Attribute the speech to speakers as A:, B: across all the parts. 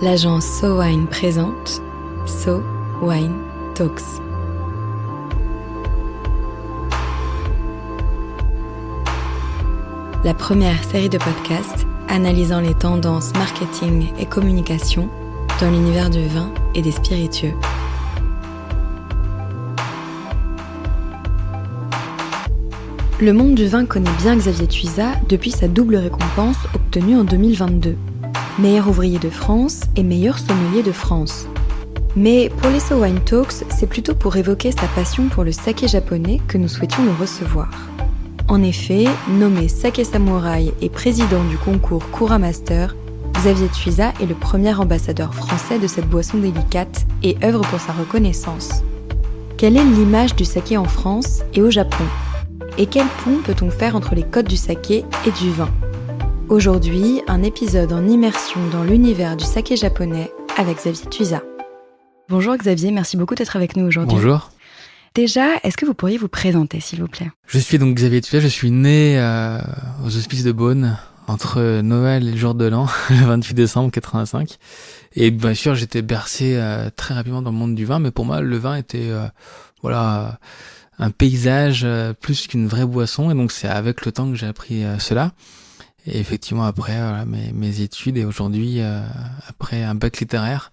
A: l'agence So Wine présente So Wine Talks. La première série de podcasts analysant les tendances marketing et communication dans l'univers du vin et des spiritueux. Le monde du vin connaît bien Xavier Tuisa depuis sa double récompense obtenue en 2022. Meilleur ouvrier de France et meilleur sommelier de France. Mais pour les So Wine Talks, c'est plutôt pour évoquer sa passion pour le saké japonais que nous souhaitions le recevoir. En effet, nommé Saké Samouraï et président du concours Kura Master, Xavier Tuisa est le premier ambassadeur français de cette boisson délicate et œuvre pour sa reconnaissance. Quelle est l'image du saké en France et au Japon ? Et quel pont peut-on faire entre les codes du saké et du vin ? Aujourd'hui, un épisode en immersion dans l'univers du saké japonais avec Xavier Tuisa. Bonjour Xavier, merci beaucoup d'être avec nous aujourd'hui.
B: Bonjour.
A: Déjà, est-ce que vous pourriez vous présenter s'il vous plaît ?
B: Je suis donc Xavier Tuisa, je suis né aux Hospices de Beaune entre Noël et le jour de l'an, le 28 décembre 85. Et bien sûr, j'étais bercé très rapidement dans le monde du vin, mais pour moi, le vin était un paysage plus qu'une vraie boisson. Et donc, c'est avec le temps que j'ai appris cela. Et effectivement, après mes études et aujourd'hui, après un bac littéraire,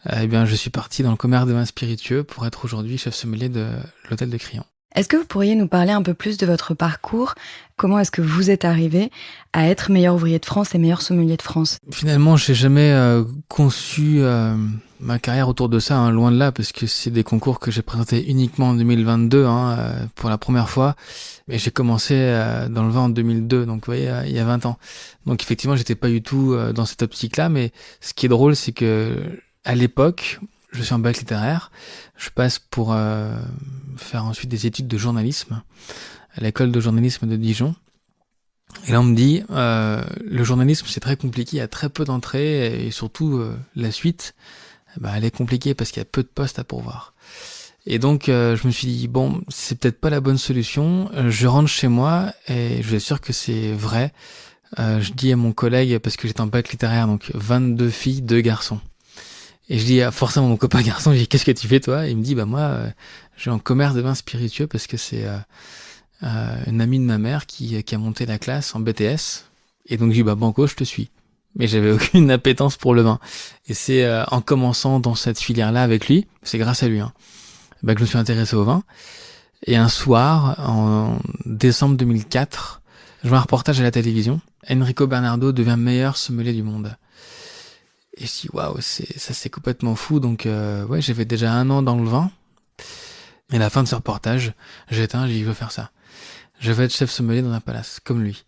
B: je suis parti dans le commerce des vins spiritueux pour être aujourd'hui chef sommelier de l'hôtel de Crillon.
A: Est-ce que vous pourriez nous parler un peu plus de votre parcours ? Comment est-ce que vous êtes arrivé à être meilleur ouvrier de France et meilleur sommelier de France ?
B: Finalement, j'ai jamais conçu ma carrière autour de ça, loin de là, parce que c'est des concours que j'ai présentés uniquement en 2022, pour la première fois. Mais j'ai commencé dans le vin en 2002, donc vous voyez, il y a 20 ans. Donc effectivement, j'étais pas du tout dans cette optique-là, mais ce qui est drôle, c'est que à l'époque, je suis en bac littéraire, je passe pour faire ensuite des études de journalisme à l'école de journalisme de Dijon. Et là, on me dit, le journalisme, c'est très compliqué, il y a très peu d'entrées, et surtout, la suite, elle est compliquée parce qu'il y a peu de postes à pourvoir. Et donc, je me suis dit, bon, c'est peut-être pas la bonne solution, je rentre chez moi, et je vous assure que c'est vrai. Je dis à mon collègue, parce que j'étais en bac littéraire, donc 22 filles, 2 garçons. Et je dis forcément mon copain garçon, je dis qu'est-ce que tu fais toi ? Et il me dit moi je suis en commerce de vins spiritueux parce que c'est une amie de ma mère qui a monté la classe en BTS. Et donc je dis banco, je te suis. Mais j'avais aucune appétence pour le vin. Et c'est en commençant dans cette filière-là avec lui, c'est grâce à lui, que je me suis intéressé au vin. Et un soir, en décembre 2004, je vois un reportage à la télévision. Enrico Bernardo devient meilleur sommelier du monde. Et je dis, waouh, c'est complètement fou. Donc, j'avais déjà 1 an dans le vin. Et à la fin de ce reportage, j'éteins, je dis, je veux faire ça. Je veux être chef sommelier dans un palace, comme lui.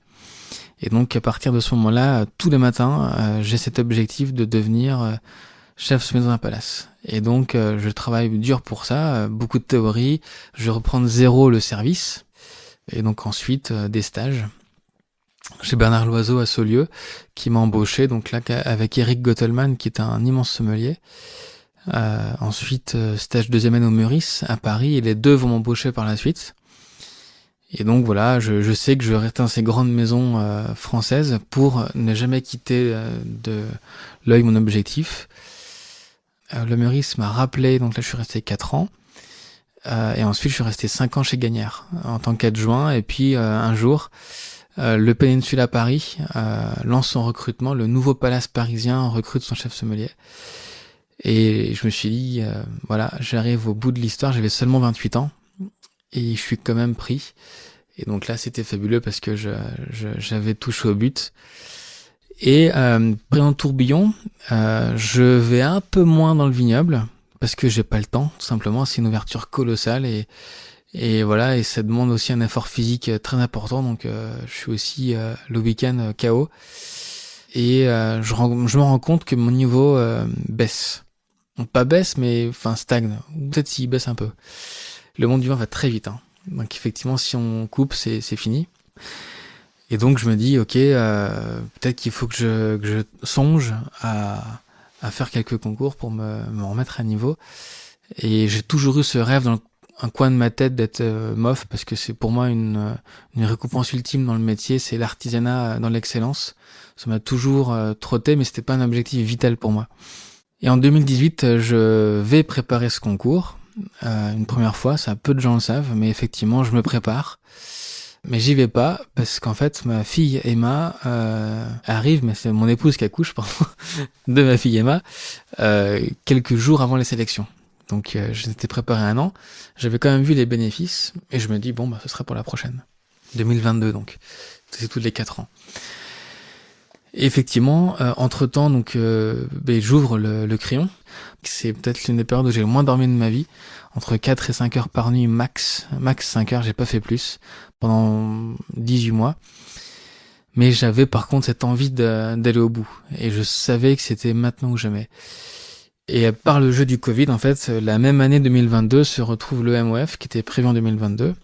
B: Et donc, à partir de ce moment-là, tous les matins, j'ai cet objectif de devenir chef sommelier dans un palace. Et donc, je travaille dur pour ça, beaucoup de théorie. Je reprends de zéro le service. Et donc, ensuite, des stages. Chez Bernard Loiseau à Saulieu, qui m'a embauché, donc là, avec Eric Gottelmann, qui est un immense sommelier. Ensuite, stage 2e année au Meurice, à Paris, et les deux vont m'embaucher par la suite. Et donc voilà, je sais que je vais rester dans ces grandes maisons françaises pour ne jamais quitter de l'œil mon objectif. Le Meurice m'a rappelé, donc là je suis resté 4 ans. Et ensuite je suis resté 5 ans chez Gagnère, en tant qu'adjoint, et puis un jour... le Péninsula Paris lance son recrutement, le nouveau palace parisien recrute son chef sommelier. Et je me suis dit, j'arrive au bout de l'histoire, j'avais seulement 28 ans, et je suis quand même pris. Et donc là, c'était fabuleux parce que j'avais touché au but. Et pris tourbillon, je vais un peu moins dans le vignoble, parce que j'ai pas le temps, tout simplement, c'est une ouverture colossale, et voilà, et ça demande aussi un effort physique très important, donc je suis aussi le week-end KO. Et je me rends compte que mon niveau baisse. Donc pas baisse, mais stagne. Ou peut-être s'il baisse un peu. Le monde du vin va très vite. Donc effectivement, si on coupe, c'est fini. Et donc je me dis, ok, peut-être qu'il faut que je songe à faire quelques concours pour me remettre à niveau. Et j'ai toujours eu ce rêve un coin de ma tête d'être MOF, parce que c'est pour moi une récompense ultime dans le métier, c'est l'artisanat dans l'excellence. Ça m'a toujours trotté, mais c'était pas un objectif vital pour moi. Et en 2018, je vais préparer ce concours. Une première fois, ça peu de gens le savent, mais effectivement, je me prépare. Mais j'y vais pas, parce qu'en fait, ma fille Emma arrive, mais c'est mon épouse qui accouche, pardon, de ma fille Emma, quelques jours avant les sélections. Donc je m'étais préparé 1 an, j'avais quand même vu les bénéfices, et je me dis, bon, ce sera pour la prochaine. 2022 donc, c'est tous les 4 ans. Et effectivement, entre-temps, donc, j'ouvre le crayon. C'est peut-être l'une des périodes où j'ai le moins dormi de ma vie. Entre 4 et 5 heures par nuit max 5 heures, j'ai pas fait plus, pendant 18 mois. Mais j'avais par contre cette envie d'aller au bout. Et je savais que c'était maintenant ou jamais. Et par le jeu du Covid, en fait, la même année 2022 se retrouve le MOF, qui était prévu en 2022.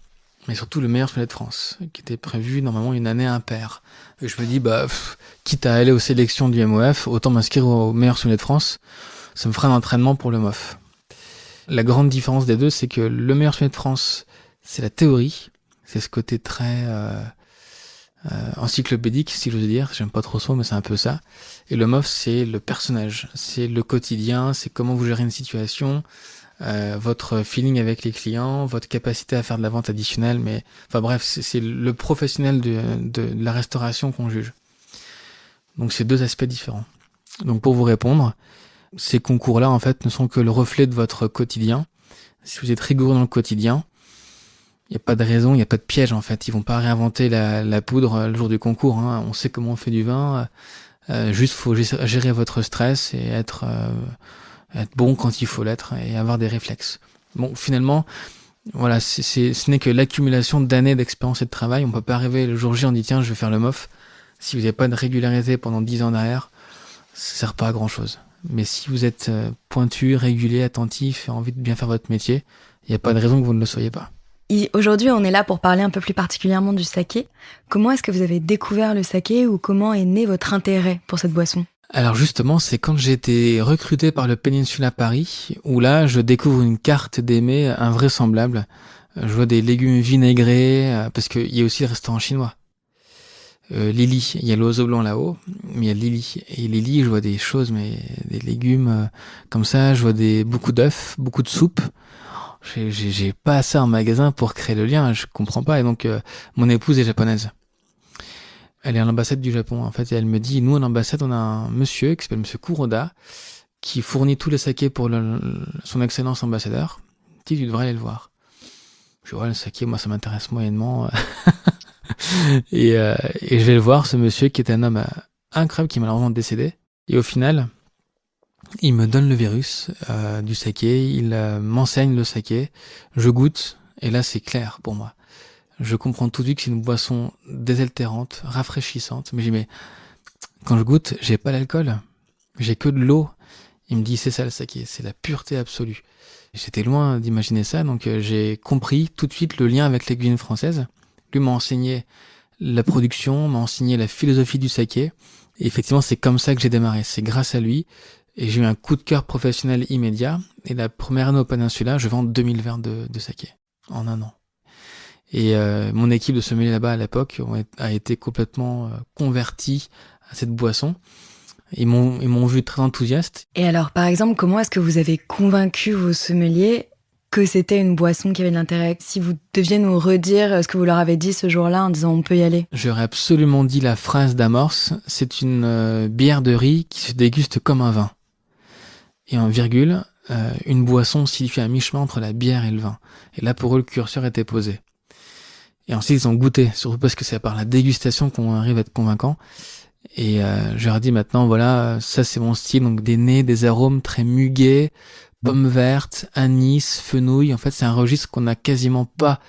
B: Mais surtout le meilleur sommelier de France, qui était prévu normalement une année impaire. Et je me dis, quitte à aller aux sélections du MOF, autant m'inscrire au meilleur sommelier de France. Ça me fera un entraînement pour le MOF. La grande différence des deux, c'est que le meilleur sommelier de France, c'est la théorie. C'est ce côté très encyclopédique, si j'ose dire. J'aime pas trop ça, mais c'est un peu ça. Et le MOF, c'est le personnage. C'est le quotidien, c'est comment vous gérez une situation, votre feeling avec les clients, votre capacité à faire de la vente additionnelle, mais enfin bref, c'est le professionnel de la restauration qu'on juge. Donc c'est 2 aspects différents. Donc pour vous répondre, ces concours-là en fait ne sont que le reflet de votre quotidien. Si vous êtes rigoureux dans le quotidien, il n'y a pas de raison, il n'y a pas de piège en fait. Ils vont pas réinventer la poudre le jour du concours. On sait comment on fait du vin. Juste faut gérer votre stress et être bon quand il faut l'être et avoir des réflexes. Bon, finalement, voilà, ce n'est que l'accumulation d'années d'expérience et de travail. On peut pas arriver le jour J, on dit tiens, je vais faire le MOF. Si vous n'avez pas de régularité pendant 10 ans derrière, ça sert pas à grand chose. Mais si vous êtes pointu, régulier, attentif et envie de bien faire votre métier, il n'y a pas de raison que vous ne le soyez pas.
A: Et aujourd'hui, on est là pour parler un peu plus particulièrement du saké. Comment est-ce que vous avez découvert le saké ou comment est né votre intérêt pour cette boisson ?
B: Alors justement, c'est quand j'ai été recruté par le Peninsula Paris, où là, je découvre une carte des mets invraisemblable. Je vois des légumes vinaigrés, parce qu'il y a aussi le restaurant chinois. Lily, il y a l'oiseau blanc là-haut, mais il y a Lily. Et Lily, je vois des choses, mais des légumes comme ça, je vois beaucoup d'œufs, beaucoup de soupe. J'ai pas ça en magasin pour créer le lien, je comprends pas. Et donc, mon épouse est japonaise. Elle est à l'ambassade du Japon, en fait, et elle me dit, nous, à l'ambassade, on a un monsieur qui s'appelle monsieur Kuroda, qui fournit tous les sakés pour son excellence ambassadeur. Tu devrais aller le voir. Je vois le saké, moi, ça m'intéresse moyennement. et je vais le voir, ce monsieur qui est un homme incroyable, qui est malheureusement décédé. Et au final, il me donne le virus du saké, il m'enseigne le saké, je goûte, et là, c'est clair pour moi. Je comprends tout de suite que c'est une boisson désaltérante, rafraîchissante. Mais quand je goûte, j'ai pas l'alcool. J'ai que de l'eau. Il me dit, c'est ça le saké, c'est la pureté absolue. J'étais loin d'imaginer ça, donc j'ai compris tout de suite le lien avec la cuisine française. Lui m'a enseigné la production, m'a enseigné la philosophie du saké. Et effectivement, c'est comme ça que j'ai démarré. C'est grâce à lui. Et j'ai eu un coup de cœur professionnel immédiat. Et la première année au Peninsula, je vends 2000 verres de saké en 1 an. Et mon équipe de sommeliers là-bas à l'époque a été complètement convertie à cette boisson. Ils m'ont vu très enthousiaste.
A: Et alors, par exemple, comment est-ce que vous avez convaincu vos sommeliers que c'était une boisson qui avait de l'intérêt ? Si vous deviez nous redire ce que vous leur avez dit ce jour-là en disant on peut y aller.
B: J'aurais absolument dit la phrase d'amorce, c'est une bière de riz qui se déguste comme un vin. Et en virgule, une boisson située à mi-chemin entre la bière et le vin. Et là, pour eux, le curseur était posé. Et ensuite, ils ont goûté, surtout parce que c'est par la dégustation qu'on arrive à être convaincant. Et je leur ai dit maintenant, voilà, ça c'est mon style, donc des nez, des arômes très mugués, pommes vertes, anis, fenouil. En fait, c'est un registre qu'on n'a quasiment pas,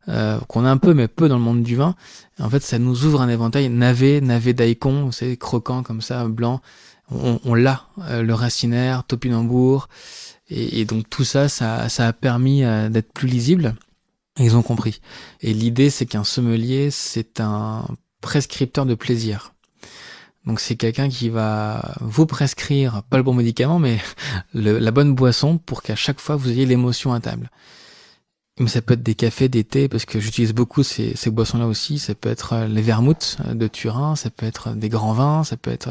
B: qu'on a un peu, mais peu dans le monde du vin. Et en fait, ça nous ouvre un éventail. Navet daikon, c'est croquant comme ça, blanc. On l'a, le racinaire, topinambour. Et donc tout ça, ça a permis d'être plus lisible. Et ils ont compris. Et l'idée, c'est qu'un sommelier, c'est un prescripteur de plaisir. Donc c'est quelqu'un qui va vous prescrire, pas le bon médicament, mais la bonne boisson pour qu'à chaque fois, vous ayez l'émotion à table. Mais ça peut être des cafés, des thés, parce que j'utilise beaucoup ces boissons-là aussi. Ça peut être les vermouths de Turin, ça peut être des grands vins, ça peut être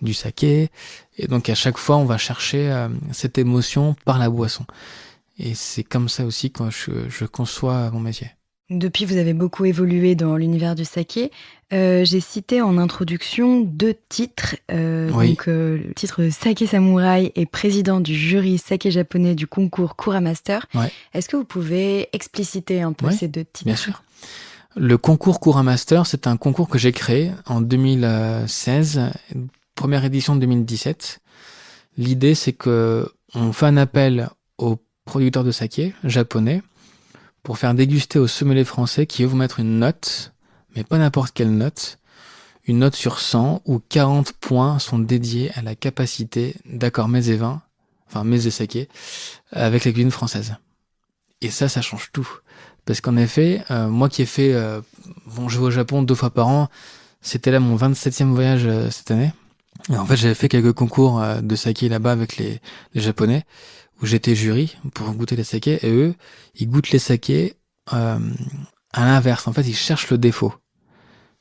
B: du saké. Et donc à chaque fois, on va chercher cette émotion par la boisson. Et c'est comme ça aussi que je conçois mon métier.
A: Depuis, vous avez beaucoup évolué dans l'univers du saké. J'ai cité en introduction 2 titres.
B: Oui.
A: Donc, le titre Saké Samouraï et président du jury saké japonais du concours Kura Master.
B: Ouais.
A: Est-ce que vous pouvez expliciter un peu
B: Ouais,
A: ces 2 titres?
B: Bien sûr. Le concours Kura Master, c'est un concours que j'ai créé en 2016, première édition de 2017. L'idée, c'est que on fait un appel aux producteurs de saké japonais pour faire déguster aux sommeliers français qui vont mettre une note, mais pas n'importe quelle note, une note sur 100 où 40 points sont dédiés à la capacité d'accord mets et vin, enfin mets et saké, avec la cuisine française. Et ça change tout. Parce qu'en effet, moi qui ai fait, je vais au Japon 2 fois par an, c'était là mon 27e voyage cette année. Et en fait, j'avais fait quelques concours de saké là-bas avec les Japonais, où j'étais jury pour goûter les sakés, et eux, ils goûtent les sakés à l'inverse. En fait, ils cherchent le défaut.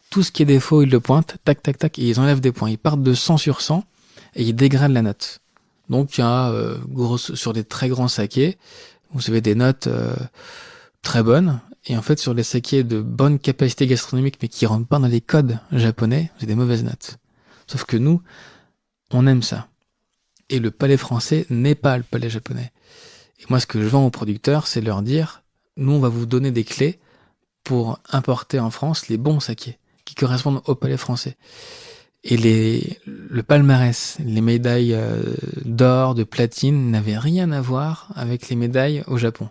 B: Tout ce qui est défaut, ils le pointent, tac, tac, tac, et ils enlèvent des points. Ils partent de 100 sur 100, et ils dégradent la note. Donc, il y a, sur des très grands sakés, vous avez des notes très bonnes, et en fait, sur les sakés de bonne capacité gastronomique, mais qui rentrent pas dans les codes japonais, vous avez des mauvaises notes. Sauf que nous, on aime ça. Et le palais français n'est pas le palais japonais. Et moi, ce que je vends aux producteurs, c'est leur dire, nous, on va vous donner des clés pour importer en France les bons sakés, qui correspondent au palais français. Et le palmarès, les médailles d'or, de platine, n'avaient rien à voir avec les médailles au Japon.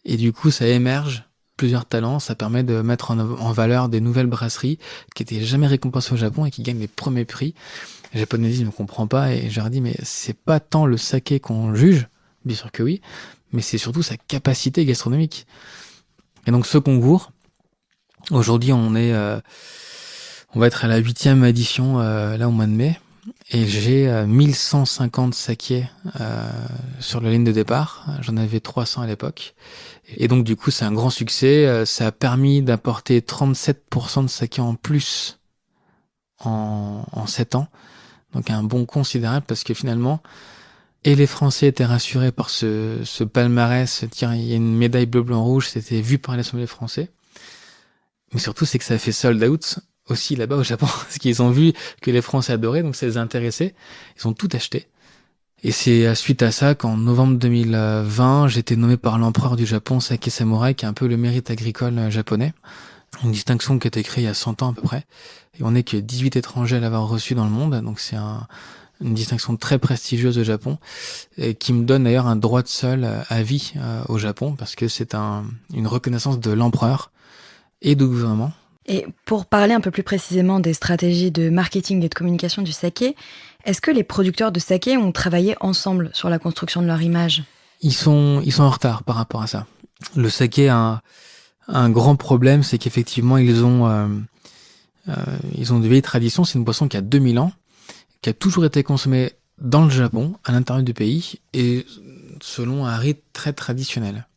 B: Et du coup, ça émerge plusieurs talents, ça permet de mettre en valeur des nouvelles brasseries qui étaient jamais récompensées au Japon et qui gagnent les premiers prix. Les Japonais disent, ne comprend pas, et je leur dis, mais c'est pas tant le saké qu'on juge, bien sûr que oui, mais c'est surtout sa capacité gastronomique. Et donc ce concours, aujourd'hui on va être à la 8e édition là au mois de mai, et j'ai 1150 sakés sur la ligne de départ. J'en avais 300 à l'époque. Et donc du coup c'est un grand succès. Ça a permis d'apporter 37% de saké en plus en 7 ans. Donc un bond considérable, parce que finalement, et les Français étaient rassurés par ce palmarès, tiens, il y a une médaille bleu-blanc-rouge, c'était vu par les sommeliers français. Mais surtout, c'est que ça a fait sold out aussi là-bas au Japon, parce qu'ils ont vu que les Français adoraient, donc ça les a intéressés. Ils ont tout acheté. Et c'est suite à ça qu'en novembre 2020, j'ai été nommé par l'empereur du Japon, Saké Samurai, qui est un peu le mérite agricole japonais. Une distinction qui a été créée il y a 100 ans à peu près. Et on n'est que 18 étrangers à l'avoir reçu dans le monde, donc c'est une distinction très prestigieuse au Japon, et qui me donne d'ailleurs un droit de sol à vie au Japon, parce que c'est une reconnaissance de l'empereur et du gouvernement.
A: Et pour parler un peu plus précisément des stratégies de marketing et de communication du saké, est-ce que les producteurs de saké ont travaillé ensemble sur la construction de leur image?
B: Ils sont en retard par rapport à ça. Le saké a un grand problème, c'est qu'effectivement ils ont de vieilles traditions. C'est une boisson qui a 2000 ans, qui a toujours été consommée dans le Japon, à l'intérieur du pays, et selon un rite très traditionnel.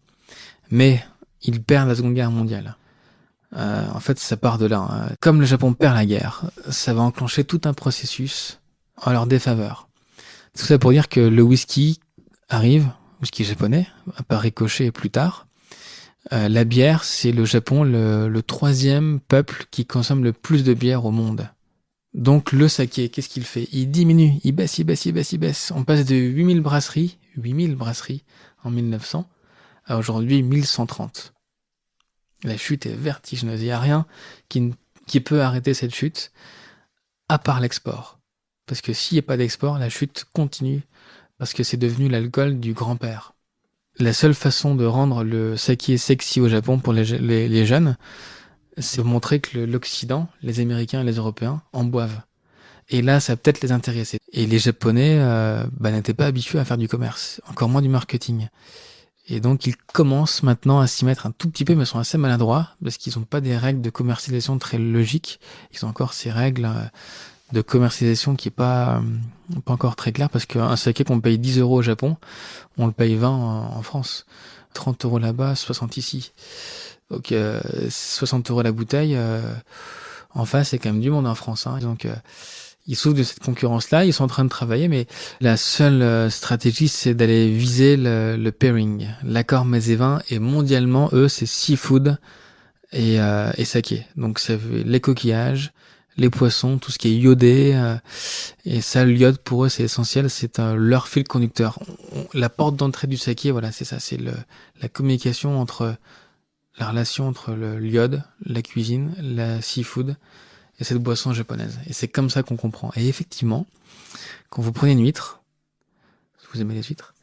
B: Mais ils perdent la Seconde Guerre mondiale. En fait, ça part de là. Comme le Japon perd la guerre, ça va enclencher tout un processus en leur défaveur. Tout ça pour dire que le whisky arrive, whisky japonais, par ricochet plus tard. La bière, c'est le Japon, le 3e peuple qui consomme le plus de bière au monde. Donc le saké, qu'est-ce qu'il fait? Il diminue, il baisse. On passe de 8000 brasseries en 1900 à aujourd'hui 1130. La chute est vertigineuse. Il n'y a rien qui peut arrêter cette chute, à part l'export. Parce que s'il n'y a pas d'export, la chute continue, parce que c'est devenu l'alcool du grand-père. La seule façon de rendre le saké sexy au Japon pour les jeunes, c'est de montrer que l'Occident, les Américains et les Européens, en boivent. Et là, ça va peut-être les intéresser. Et les Japonais n'étaient pas habitués à faire du commerce, encore moins du marketing. Et donc, ils commencent maintenant à s'y mettre un tout petit peu, mais sont assez maladroits, parce qu'ils n'ont pas des règles de commercialisation très logiques. Ils ont encore ces règles de commercialisation qui est pas encore très claire, parce qu'un saké qu'on paye 10 € au Japon, on le paye 20 en France. 30 € là-bas, 60 ici. Donc 60 € la bouteille, en face, c'est quand même du monde en France. Hein. Donc ils souffrent de cette concurrence-là, ils sont en train de travailler, mais la seule stratégie, c'est d'aller viser le pairing, l'accord mets et vins, et mondialement, eux, c'est seafood et saké. Donc ça fait les coquillages, les poissons, tout ce qui est iodé, et ça, l'iode, pour eux, c'est essentiel, c'est leur fil conducteur. La porte d'entrée du saké, voilà, c'est ça, c'est la communication entre, la relation entre l'iode, la cuisine, la seafood, et cette boisson japonaise. Et c'est comme ça qu'on comprend. Et effectivement, quand vous prenez une huître, si vous aimez les huîtres,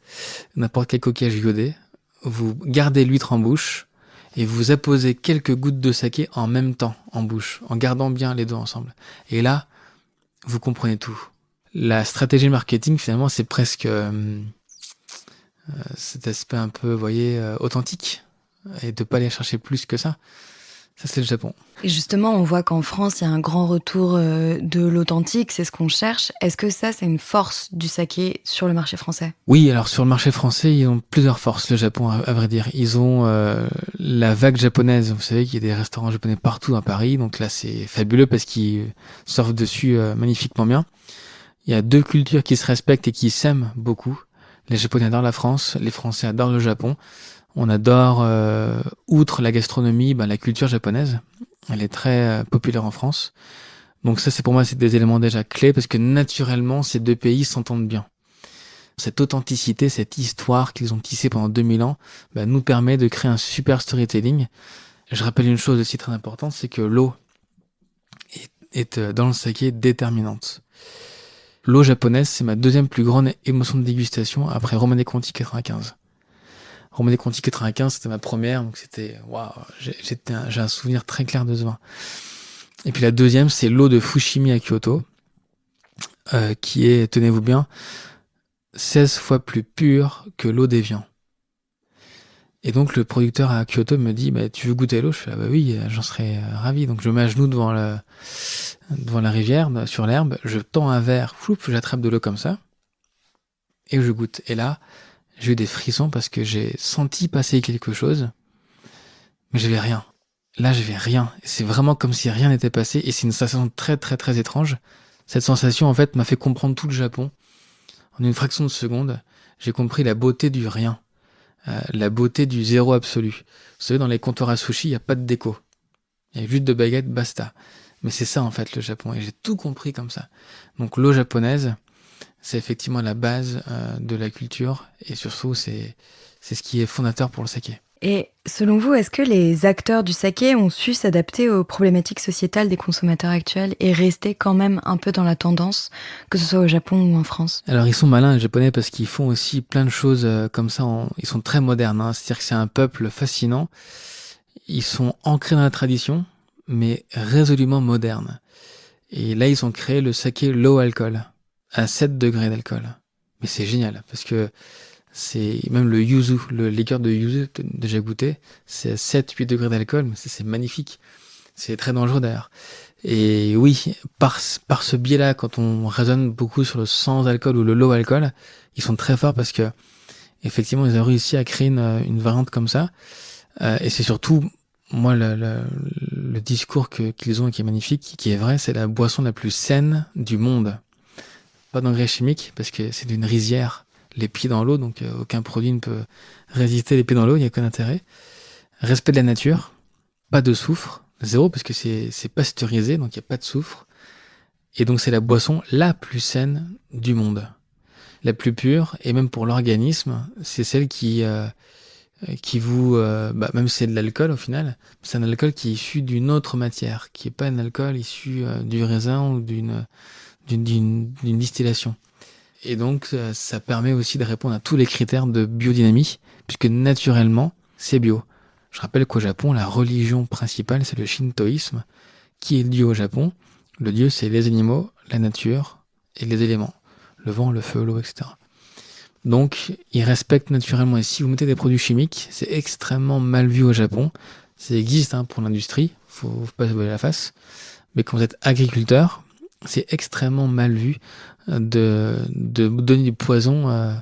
B: n'importe quel coquillage iodé, vous gardez l'huître en bouche et vous apposez quelques gouttes de saké en même temps en bouche, en gardant bien les deux ensemble. Et là, vous comprenez tout. La stratégie marketing, finalement, c'est presque cet aspect un peu, vous voyez, authentique, et de pas aller chercher plus que ça. Ça, c'est le Japon.
A: Et justement, on voit qu'en France, il y a un grand retour de l'authentique, c'est ce qu'on cherche. Est-ce que ça, c'est une force du saké sur le marché français ?
B: Oui, alors sur le marché français, ils ont plusieurs forces, le Japon, à vrai dire. Ils ont la vague japonaise. Vous savez qu'il y a des restaurants japonais partout à Paris, donc là, c'est fabuleux parce qu'ils surfent dessus magnifiquement bien. Il y a deux cultures qui se respectent et qui s'aiment beaucoup. Les Japonais adorent la France, les Français adorent le Japon. On adore, outre la gastronomie, la culture japonaise. Elle est très populaire en France. Donc ça, c'est pour moi, c'est des éléments déjà clés parce que naturellement, ces deux pays s'entendent bien. Cette authenticité, cette histoire qu'ils ont tissée pendant 2000 ans, nous permet de créer un super storytelling. Je rappelle une chose aussi très importante, c'est que l'eau est dans le saké déterminante. L'eau japonaise, c'est ma deuxième plus grande émotion de dégustation après Romanée Conti 95. Romanée Conti 95, c'était ma première, donc c'était, waouh, j'ai un souvenir très clair de ce vin. Et puis la deuxième, c'est l'eau de Fushimi à Kyoto, qui est, tenez-vous bien, 16 fois plus pure que l'eau d'Évian. Et donc le producteur à Kyoto me dit, tu veux goûter l'eau ? Je fais, oui, j'en serais ravi. Donc je mets à genoux devant la rivière, sur l'herbe, je tends un verre, j'attrape de l'eau comme ça, et je goûte. Et là, j'ai eu des frissons parce que j'ai senti passer quelque chose, mais j'avais rien. Là, j'avais rien. C'est vraiment comme si rien n'était passé, et c'est une sensation très très très étrange. Cette sensation, en fait, m'a fait comprendre tout le Japon. En une fraction de seconde, j'ai compris la beauté du rien, la beauté du zéro absolu. Vous savez, dans les comptoirs à sushi, il n'y a pas de déco. Il y a juste de baguettes, basta. Mais c'est ça, en fait, le Japon, et j'ai tout compris comme ça. Donc l'eau japonaise, c'est effectivement la base de la culture, et surtout, c'est ce qui est fondateur pour le saké.
A: Et selon vous, est-ce que les acteurs du saké ont su s'adapter aux problématiques sociétales des consommateurs actuels et rester quand même un peu dans la tendance, que ce soit au Japon ou en France ?
B: Alors ils sont malins les Japonais parce qu'ils font aussi plein de choses comme ça, ils sont très modernes, hein. C'est-à-dire que c'est un peuple fascinant, ils sont ancrés dans la tradition, mais résolument modernes. Et là ils ont créé le saké low alcool, à 7 degrés d'alcool. Mais c'est génial, parce que c'est même le yuzu, le liqueur de yuzu, déjà goûté, c'est à 7-8 degrés d'alcool, mais c'est magnifique. C'est très dangereux d'ailleurs. Et oui, par ce biais-là, quand on raisonne beaucoup sur le sans alcool ou le low alcool, ils sont très forts parce que effectivement, ils ont réussi à créer une variante comme ça. Et c'est surtout, moi, le discours qu'ils ont et qui est magnifique, qui est vrai, c'est la boisson la plus saine du monde. Pas d'engrais chimiques, parce que c'est d'une rizière, les pieds dans l'eau, donc aucun produit ne peut résister les pieds dans l'eau, il n'y a aucun intérêt. Respect de la nature, pas de soufre, zéro, parce que c'est pasteurisé, donc il n'y a pas de soufre. Et donc c'est la boisson la plus saine du monde. La plus pure, et même pour l'organisme, c'est celle qui vous... même si c'est de l'alcool au final, c'est un alcool qui est issu d'une autre matière, qui n'est pas un alcool issu du raisin ou d'une distillation. Et donc ça permet aussi de répondre à tous les critères de biodynamie, puisque naturellement, c'est bio. Je rappelle qu'au Japon, la religion principale, c'est le shintoïsme, qui est le dieu au Japon. Le dieu, c'est les animaux, la nature et les éléments. Le vent, le feu, l'eau, etc. Donc, ils respectent naturellement. Et si vous mettez des produits chimiques, c'est extrêmement mal vu au Japon. Ça existe pour l'industrie, faut pas se voiler la face. Mais quand vous êtes agriculteur, c'est extrêmement mal vu de donner du poison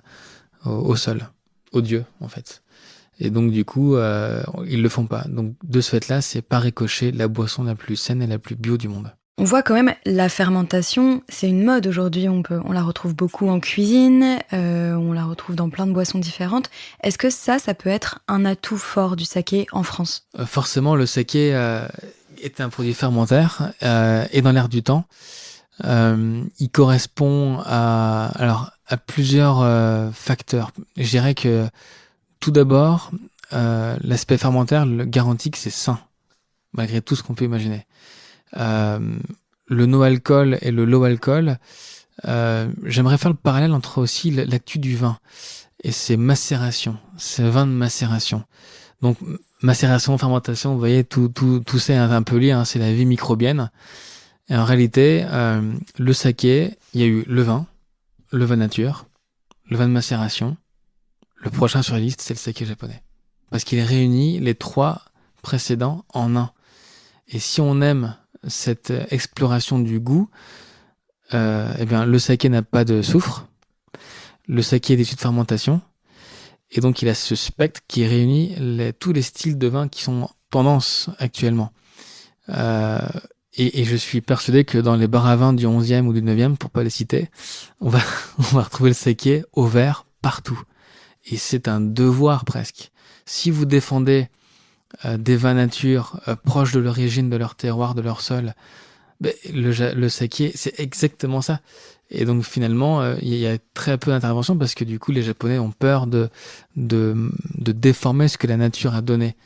B: au sol, aux dieux en fait. Et donc du coup, ils le font pas. Donc de ce fait-là, c'est par ricochet la boisson la plus saine et la plus bio du monde.
A: On voit quand même la fermentation, c'est une mode aujourd'hui, on la retrouve beaucoup en cuisine, on la retrouve dans plein de boissons différentes. Est-ce que ça peut être un atout fort du saké en France ?
B: Forcément, le saké est un produit fermentaire et dans l'air du temps. Il correspond à plusieurs facteurs. Je dirais que tout d'abord, l'aspect fermentaire le garantit que c'est sain, malgré tout ce qu'on peut imaginer. Le no-alcool et le low-alcool, j'aimerais faire le parallèle entre aussi l'actu du vin et ses macérations, ces vins de macération. Donc, macération, fermentation, vous voyez, tout c'est un peu lié, hein, c'est la vie microbienne. Et en réalité, le saké, il y a eu le vin nature, le vin de macération. Le prochain sur la liste, c'est le saké japonais. Parce qu'il réunit les 3 précédents en un. Et si on aime cette exploration du goût, eh bien, le saké n'a pas de soufre. Le saké est issu de fermentation. Et donc, il a ce spectre qui réunit tous les styles de vin qui sont tendance actuellement. Et je suis persuadé que dans les bars à vin du 11e ou du 9e, pour pas les citer, on va retrouver le saké au verre partout. Et c'est un devoir presque. Si vous défendez des vins nature proches de l'origine, de leur terroir, de leur sol, le saké, c'est exactement ça. Et donc finalement, il y a très peu d'intervention parce que du coup, les Japonais ont peur de déformer ce que la nature a donné.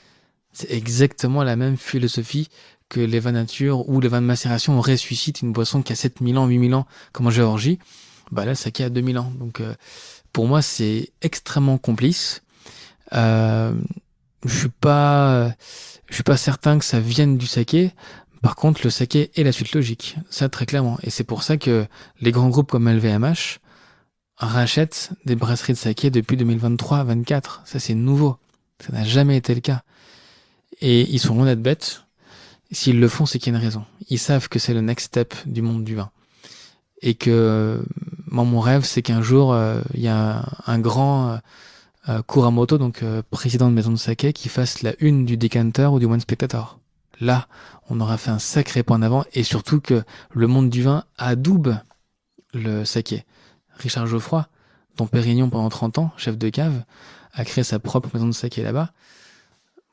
B: C'est exactement la même philosophie que les vins nature ou les vins de macération. On ressuscite une boisson qui a 7000 ans, 8000 ans, comme en Géorgie. Là, le saké a 2000 ans. Donc pour moi, c'est extrêmement complice. Je suis pas certain que ça vienne du saké. Par contre, le saké est la suite logique. Ça, très clairement. Et c'est pour ça que les grands groupes comme LVMH rachètent des brasseries de saké depuis 2023-24. Ça, c'est nouveau. Ça n'a jamais été le cas. Et ils sont loin d'être bêtes. S'ils le font, c'est qu'il y a une raison. Ils savent que c'est le next step du monde du vin. Et que, moi, mon rêve, c'est qu'un jour, il y a un grand Kuramoto, donc président de maison de saké, qui fasse la une du Decanter ou du One Spectator. Là, on aura fait un sacré point en avant, et surtout que le monde du vin adoube le saké. Richard Geoffroy, dont Pérignon pendant 30 ans, chef de cave, a créé sa propre maison de saké là-bas.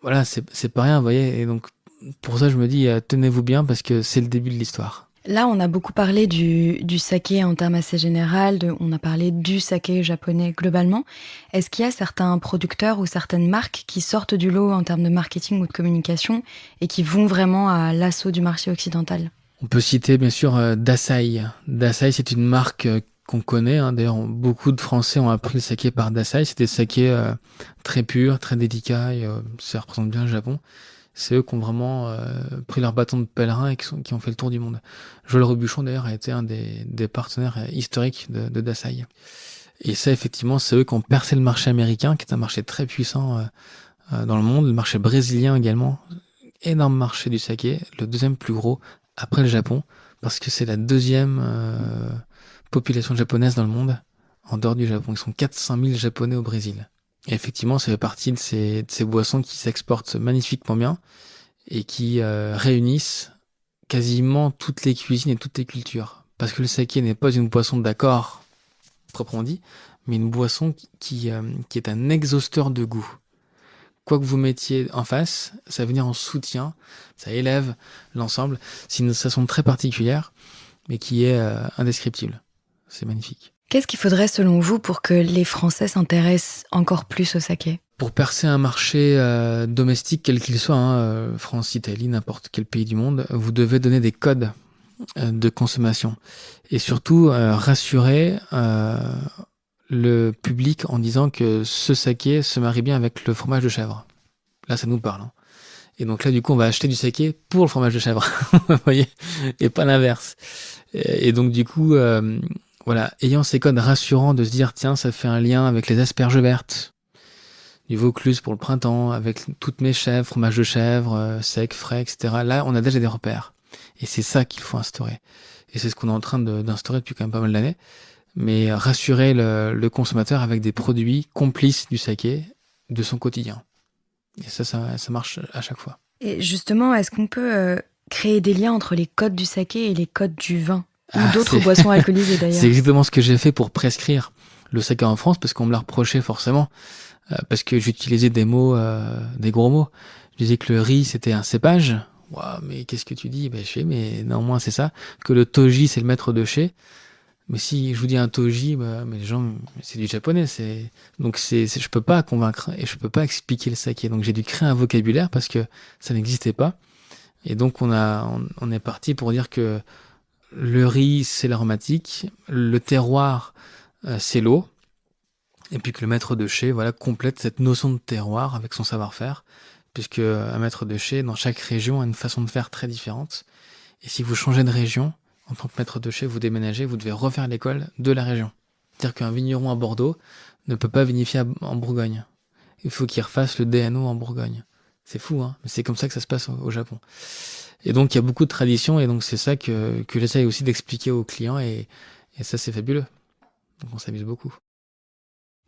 B: Voilà, c'est pas rien, vous voyez. Et donc, pour ça, je me dis, tenez-vous bien, parce que c'est le début de l'histoire.
A: Là, on a beaucoup parlé du saké en termes assez général, on a parlé du saké japonais globalement. Est-ce qu'il y a certains producteurs ou certaines marques qui sortent du lot en termes de marketing ou de communication et qui vont vraiment à l'assaut du marché occidental ?
B: On peut citer bien sûr Dasai. Dasai, c'est une marque qu'on connaît. D'ailleurs, beaucoup de Français ont appris le saké par Dasai. C'est des sakés très purs, très délicats, et ça représente bien le Japon. C'est eux qui ont vraiment pris leur bâton de pèlerin et qui ont fait le tour du monde. Joël Robuchon, d'ailleurs, a été un des partenaires historiques de Dasai. Et ça, effectivement, c'est eux qui ont percé le marché américain, qui est un marché très puissant dans le monde. Le marché brésilien également. Énorme marché du saké, le 2e plus gros après le Japon, parce que c'est la 2e population japonaise dans le monde, en dehors du Japon. Ils sont 400 000 Japonais au Brésil. Et effectivement, ça fait partie de ces boissons qui s'exportent magnifiquement bien et qui réunissent quasiment toutes les cuisines et toutes les cultures. Parce que le saké n'est pas une boisson d'accord, proprement dit, mais une boisson qui est un exhausteur de goût. Quoi que vous mettiez en face, ça va venir en soutien, ça élève l'ensemble. C'est une façon très particulière, mais qui est indescriptible. C'est magnifique.
A: Qu'est-ce qu'il faudrait selon vous pour que les Français s'intéressent encore plus au saké ?
B: Pour percer un marché domestique, quel qu'il soit, France, Italie, n'importe quel pays du monde, vous devez donner des codes de consommation. Et surtout, rassurer le public en disant que ce saké se marie bien avec le fromage de chèvre. Là, ça nous parle. Et donc là, du coup, on va acheter du saké pour le fromage de chèvre. Vous voyez ? Et pas l'inverse. Et donc, du coup... Voilà, ayant ces codes rassurants de se dire, tiens, ça fait un lien avec les asperges vertes, du Vaucluse pour le printemps, avec toutes mes chèvres, fromage de chèvre, sec, frais, etc. Là, on a déjà des repères. Et c'est ça qu'il faut instaurer. Et c'est ce qu'on est en train d'instaurer depuis quand même pas mal d'années. Mais rassurer le consommateur avec des produits complices du saké, de son quotidien. Et ça marche à chaque fois.
A: Et justement, est-ce qu'on peut créer des liens entre les codes du saké et les codes du vin ou d'autres boissons alcoolisées d'ailleurs?
B: C'est exactement ce que j'ai fait pour prescrire le saké en France, parce qu'on me l'a reproché forcément, parce que j'utilisais des mots, des gros mots. Je disais que le riz c'était un cépage. Waouh, mais qu'est-ce que tu dis? Je fais, mais néanmoins c'est ça. Que le toji c'est le maître de chez. Mais si je vous dis un toji, mais les gens, c'est du japonais, donc je peux pas convaincre et je peux pas expliquer le saké. Donc j'ai dû créer un vocabulaire parce que ça n'existait pas. Et donc on est parti pour dire que le riz c'est l'aromatique, le terroir c'est l'eau, et puis que le maître de chez, voilà, complète cette notion de terroir avec son savoir-faire, puisque un maître de chez dans chaque région a une façon de faire très différente. Et si vous changez de région, en tant que maître de chez, vous déménagez, vous devez refaire l'école de la région. C'est-à-dire qu'un vigneron à Bordeaux ne peut pas vinifier en Bourgogne. Il faut qu'il refasse le DNO en Bourgogne. C'est fou, hein, mais c'est comme ça que ça se passe au Japon. Et donc il y a beaucoup de traditions, et donc c'est ça que j'essaye aussi d'expliquer aux clients, et ça c'est fabuleux. Donc on s'amuse beaucoup.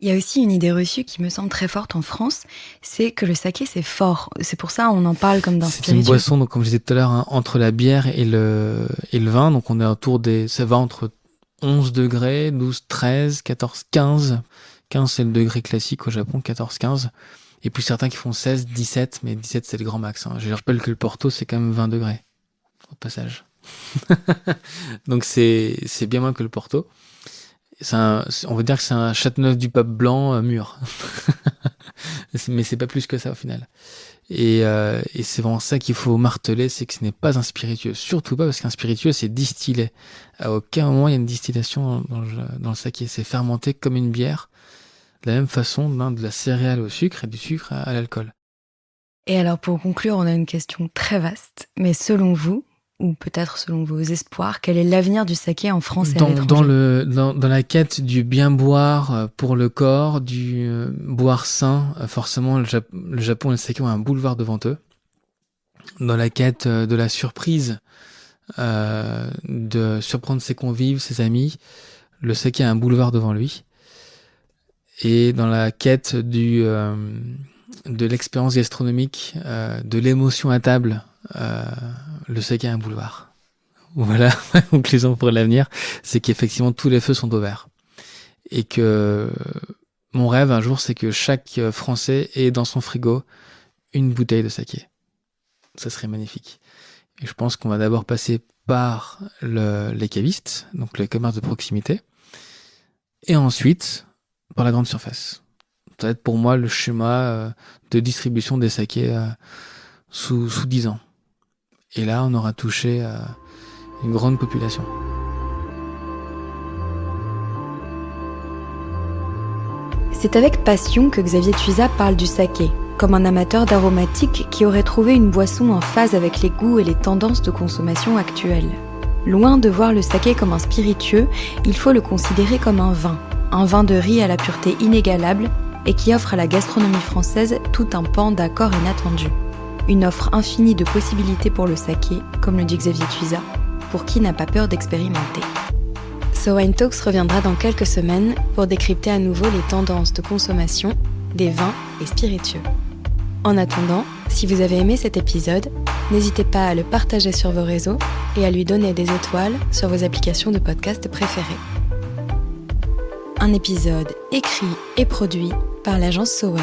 A: Il y a aussi une idée reçue qui me semble très forte en France, c'est que le saké c'est fort. C'est pour ça on en parle comme d'un spiritueux.
B: C'est une boisson, donc comme je disais tout à l'heure, hein, entre la bière et le vin. Donc on est autour ça va entre 11 degrés, 12, 13, 14, 15. 15 c'est le degré classique au Japon, 14, 15. Et puis certains qui font 16, 17, mais 17 c'est le grand max. Hein. Je rappelle que le Porto c'est quand même 20 degrés au passage. Donc c'est bien moins que le Porto. On va dire que c'est un Châteauneuf du Pape blanc mûr. Mais c'est pas plus que ça au final. Et c'est vraiment ça qu'il faut marteler, c'est que ce n'est pas un spiritueux. Surtout pas, parce qu'un spiritueux c'est distillé. À aucun moment il y a une distillation dans le saké. C'est fermenté comme une bière. De la même façon, de la céréale au sucre et du sucre à l'alcool.
A: Et alors pour conclure, on a une question très vaste. Mais selon vous, ou peut-être selon vos espoirs, quel est l'avenir du saké en France et à l'étranger?
B: Dans la quête du bien boire pour le corps, du boire sain, forcément le Japon et le saké ont un boulevard devant eux. Dans la quête de la surprise, de surprendre ses convives, ses amis, le saké a un boulevard devant lui. Et dans la quête de l'expérience gastronomique, de l'émotion à table, le saké a un boulevard. Voilà, ma conclusion pour l'avenir, c'est qu'effectivement tous les feux sont au vert. Et que mon rêve un jour, c'est que chaque Français ait dans son frigo une bouteille de saké. Ça serait magnifique. Et je pense qu'on va d'abord passer par les cavistes, donc le commerce de proximité, et ensuite par la grande surface. Ça va être pour moi le schéma de distribution des sakés sous 10 ans. Et là, on aura touché une grande population.
A: C'est avec passion que Xavier Tuisa parle du saké, comme un amateur d'aromatiques qui aurait trouvé une boisson en phase avec les goûts et les tendances de consommation actuelles. Loin de voir le saké comme un spiritueux, il faut le considérer comme un vin de riz à la pureté inégalable et qui offre à la gastronomie française tout un pan d'accords inattendus. Une offre infinie de possibilités pour le saké, comme le dit Xavier Tuisa, pour qui n'a pas peur d'expérimenter. So Wine Talks reviendra dans quelques semaines pour décrypter à nouveau les tendances de consommation des vins et spiritueux. En attendant, si vous avez aimé cet épisode, n'hésitez pas à le partager sur vos réseaux et à lui donner des étoiles sur vos applications de podcast préférées. Un épisode écrit et produit par l'agence So Wine.